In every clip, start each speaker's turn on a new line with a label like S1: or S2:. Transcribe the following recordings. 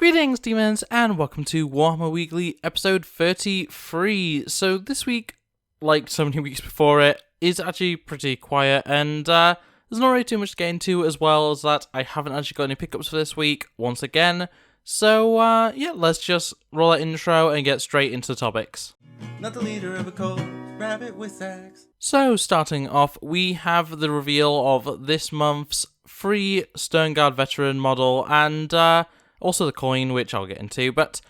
S1: Greetings, demons, and welcome to Warhammer Weekly, episode 33. So this week, like so many weeks before it, is actually pretty quiet, and there's not really too much to get into, as well as that I haven't actually got any pickups for this week, once again. So, yeah, let's just roll that intro and get straight into the topics.
S2: Not the leader of a cult, RabbitWithAxe.
S1: So, starting off, we have the reveal of this month's free Sternguard Veteran model, and also the coin, which I'll get into. But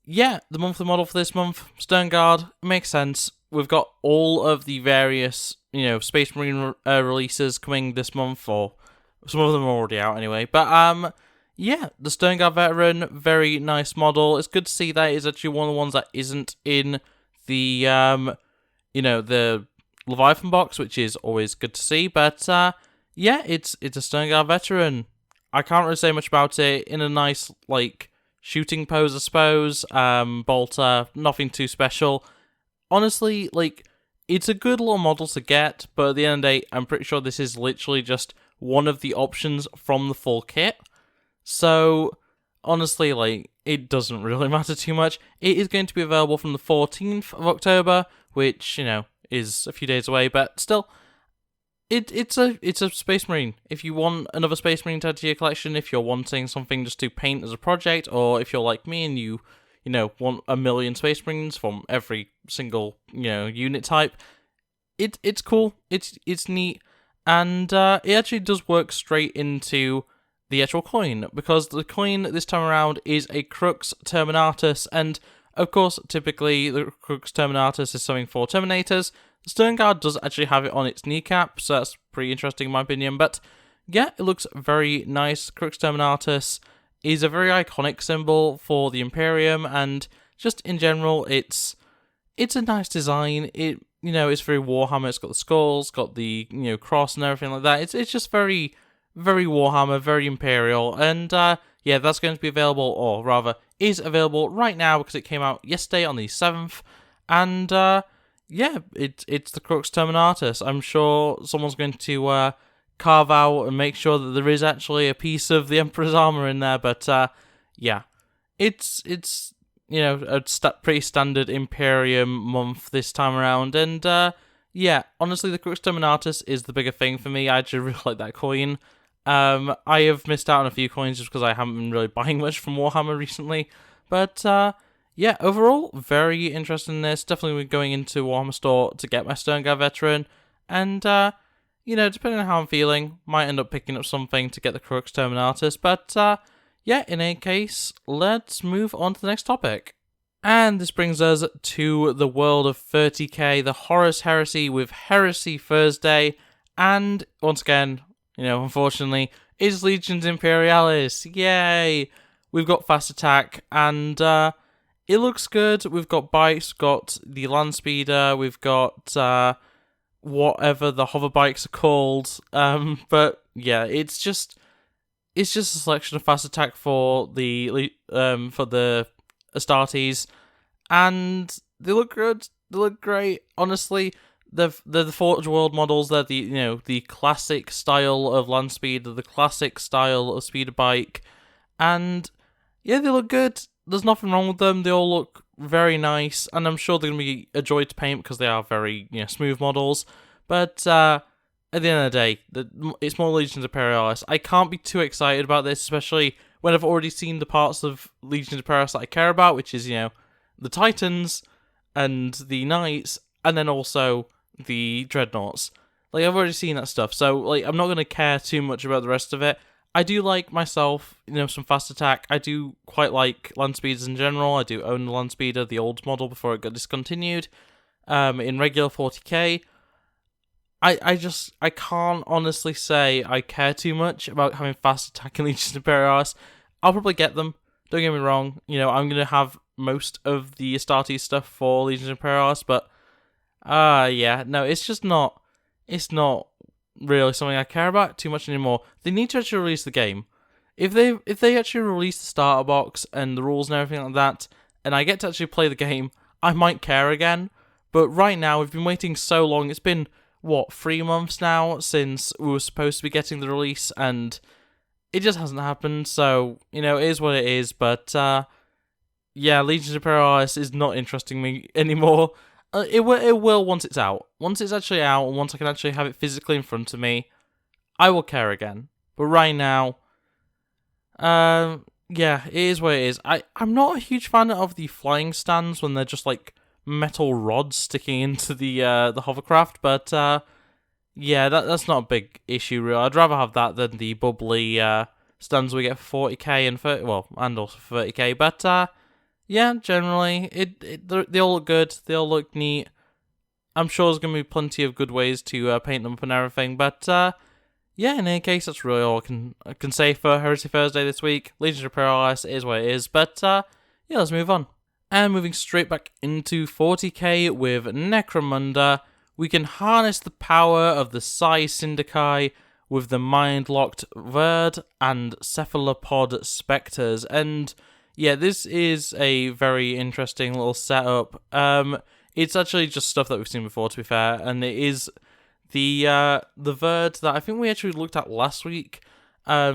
S1: yeah, the monthly model for this month, Sternguard, makes sense. We've got all of the various, Space Marine releases coming this month, or some of them are already out anyway. But yeah, the Sternguard Veteran, very nice model. It's good to see that it's actually one of the ones that isn't in the, the Leviathan box, which is always good to see. But yeah, it's a Sternguard Veteran. I can't really say much about it. In a nice, shooting pose, I suppose. Bolter, nothing too special. Honestly, it's a good little model to get, but at the end of the day, I'm pretty sure this is literally just one of the options from the full kit. So, honestly, it doesn't really matter too much. It is going to be available from the 14th of October, which, is a few days away, but still, It's a Space Marine. If you want another Space Marine to add to your collection, if you're wanting something just to paint as a project, or if you're like me and you want a million Space Marines from every single, unit type, it's cool, it's neat, and it actually does work straight into the actual coin, because the coin this time around is a Crux Terminatus, and of course, typically the Crux Terminatus is something for Terminators. The Sternguard does actually have it on its kneecap, so that's pretty interesting in my opinion, but yeah, it looks very nice. Crux Terminatus is a very iconic symbol for the Imperium, and just in general, it's a nice design. It's very Warhammer. It's got the skulls, got the cross and everything like that. It's just very, very Warhammer, very Imperial, and yeah, that's going to be available, or rather, is available right now because it came out yesterday on the 7th, and yeah, it's the Crux Terminatus. I'm sure someone's going to carve out and make sure that there is actually a piece of the Emperor's armor in there, but yeah, it's a pretty standard Imperium month this time around, and yeah, honestly, the Crux Terminatus is the bigger thing for me. I actually really like that coin. I have missed out on a few coins just because I haven't been really buying much from Warhammer recently, but yeah, overall, very interested in this. Definitely going into Warhammer store to get my Sternguard Veteran. And, depending on how I'm feeling, might end up picking up something to get the Crux Terminatus. But, yeah, in any case, let's move on to the next topic. And this brings us to the world of 30k, the Horus Heresy with Heresy Thursday. And, once again, unfortunately, is Legions Imperialis. Yay! We've got Fast Attack, and, it looks good. We've got bikes, got the Land Speeder, we've got whatever the hover bikes are called. But yeah, it's just a selection of Fast Attack for the Astartes, and they look good. They look great. Honestly, they're the Forge World models. They're the classic style of Land Speeder, the classic style of speeder bike, and yeah, they look good. There's nothing wrong with them. They all look very nice, and I'm sure they're going to be a joy to paint because they are very smooth models. But at the end of the day, it's more Legions Imperialis. I can't be too excited about this, especially when I've already seen the parts of Legions Imperialis that I care about, which is the Titans and the Knights, and then also the Dreadnoughts. I've already seen that stuff, so I'm not going to care too much about the rest of it. I do like myself, some Fast Attack. I do quite like Land Speeders in general. I do own the Land Speeder, the old model, before it got discontinued. In regular 40k, I can't honestly say I care too much about having Fast Attack in Legions Imperialis. I'll probably get them. Don't get me wrong. I'm going to have most of the Astartes stuff for Legions Imperialis, but yeah, no, it's just not. It's not really something I care about too much anymore. They need to actually release the game. If they actually release the starter box and the rules and everything like that, and I get to actually play the game, I might care again. But right now, we've been waiting so long. It's been 3 months now since we were supposed to be getting the release, and it just hasn't happened, so, it is what it is, but, yeah, Legions Imperialis is not interesting me anymore. It will once it's out. Once it's actually out, and once I can actually have it physically in front of me, I will care again. But right now, yeah, it is what it is. I'm not a huge fan of the flying stands when they're just like metal rods sticking into the hovercraft, but yeah, that's not a big issue really. I'd rather have that than the bubbly stands we get for 40k and 30, and also for 30k. But yeah, generally they all look good. They all look neat. I'm sure there's gonna be plenty of good ways to paint them up and everything. But yeah, in any case, that's really all I can say for Heresy Thursday this week. Legions Imperialis is what it is. But yeah, let's move on. And moving straight back into 40k with Necromunda, we can harness the power of the Psi Syndici with the mind-locked Wyrd and Cephalopod Spectres. And yeah, this is a very interesting little setup. It's actually just stuff that we've seen before, to be fair, and it is the Wyrd that I think we actually looked at last week.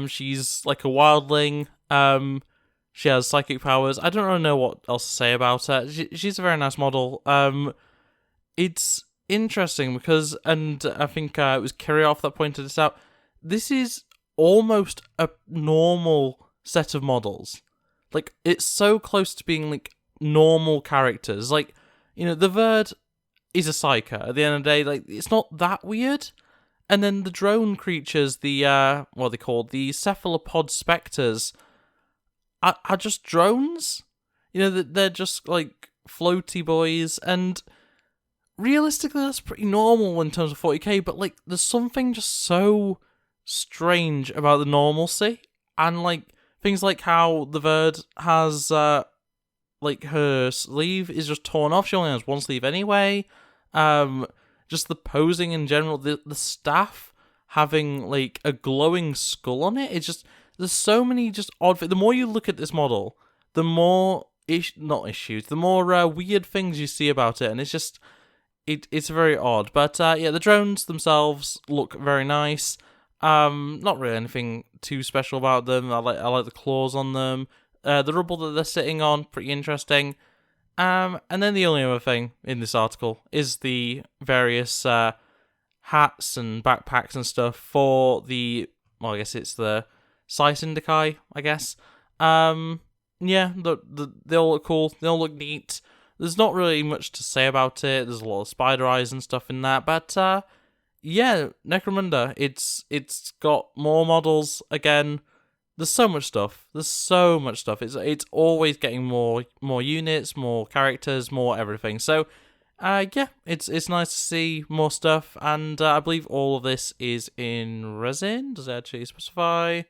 S1: She's like a wildling. She has psychic powers. I don't really know what else to say about her. She's a very nice model. It's interesting because, and I think it was Kirioth that pointed this out, this is almost a normal set of models. Like, it's so close to being, like, normal characters. Like, the Wyrd is a psyker. At the end of the day, like, it's not that weird. And then the drone creatures, what are they called? The Cephalopod Spectres, are just drones. They're just, like, floaty boys, and realistically, that's pretty normal in terms of 40k, but, like, there's something just so strange about the normalcy, and, like, things like how the Wyrd has, like, her sleeve is just torn off. She only has one sleeve anyway. Just the posing in general, the staff having, like, a glowing skull on it. It's just, there's so many just odd things. The more you look at this model, the more, the more weird things you see about it, and it's just, it's very odd. But, yeah, the drones themselves look very nice. Not really anything too special about them. I like the claws on them. The rubble that they're sitting on, pretty interesting. And then the only other thing in this article is the various hats and backpacks and stuff for I guess it's the Psi Syndici, I guess. Yeah, they all look cool. They all look neat. There's not really much to say about it. There's a lot of spider eyes and stuff in that, but yeah, Necromunda. It's got more models again. There's so much stuff. It's always getting more units, more characters, more everything. So, yeah, it's nice to see more stuff, and I believe all of this is in resin. Does it actually specify?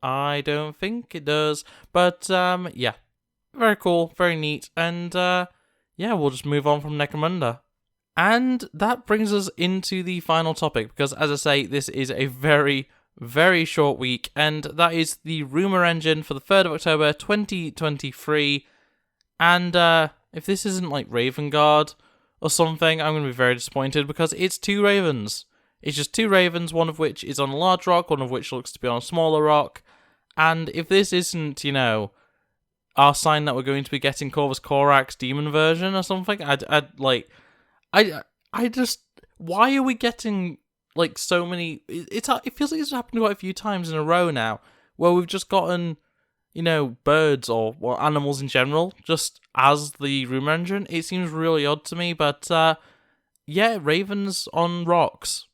S1: I don't think it does, but yeah, very cool, very neat, and yeah, we'll just move on from Necromunda. And that brings us into the final topic, because as I say, this is a very, very short week, and that is the Rumour Engine for the 3rd of October 2023. And if this isn't like Raven Guard or something, I'm going to be very disappointed, because it's 2 ravens. It's just 2 ravens, one of which is on a large rock, one of which looks to be on a smaller rock. And if this isn't, our sign that we're going to be getting Corvus Corax demon version or something, I just, why are we getting, like, so many, it feels like it's happened quite a few times in a row now, where we've just gotten, birds or animals in general, just as the Rumour Engine. It seems really odd to me, but, yeah, ravens on rocks.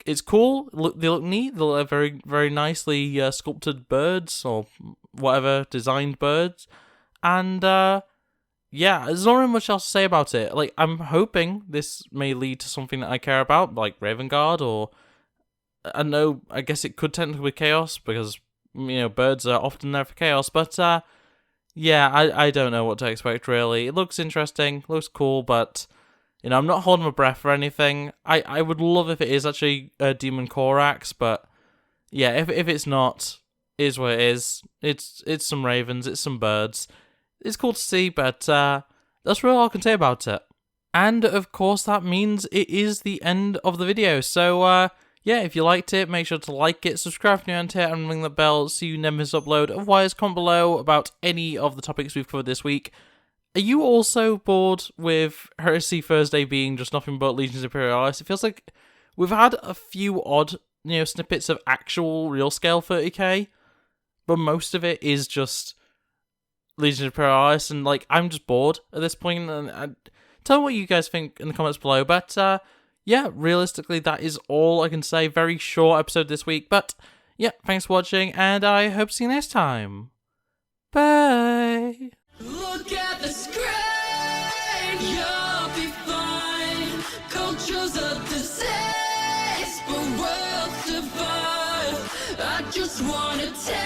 S1: It's cool, they look neat, they look very, very nicely sculpted birds, or whatever, designed birds, and, yeah, there's not really much else to say about it. Like, I'm hoping this may lead to something that I care about, like Raven Guard, or, I guess it could technically be Chaos, because, birds are often there for Chaos, but, yeah, I don't know what to expect, really. It looks interesting, looks cool, but, I'm not holding my breath for anything. I would love if it is actually a Demon Corax, but, yeah, if it's not, it is what it is. It's some ravens, it's some birds. It's cool to see, but that's really all I can say about it. And, of course, that means it is the end of the video. So, yeah, if you liked it, make sure to like it, subscribe if you're new here, and ring the bell so you never miss upload. Otherwise, comment below about any of the topics we've covered this week. Are you also bored with Heresy Thursday being just nothing but Legions Imperialis? It feels like we've had a few odd, snippets of actual real scale 30k, but most of it is just Legions Imperialis, and I'm just bored at this point. And tell me what you guys think in the comments below. But yeah, realistically, that is all I can say. Very short episode this week, but yeah, thanks for watching, and I hope to see you next time. Bye.
S3: Look at the screen, you'll be fine. Culture's a disease, but we'll survive. I just wanna tell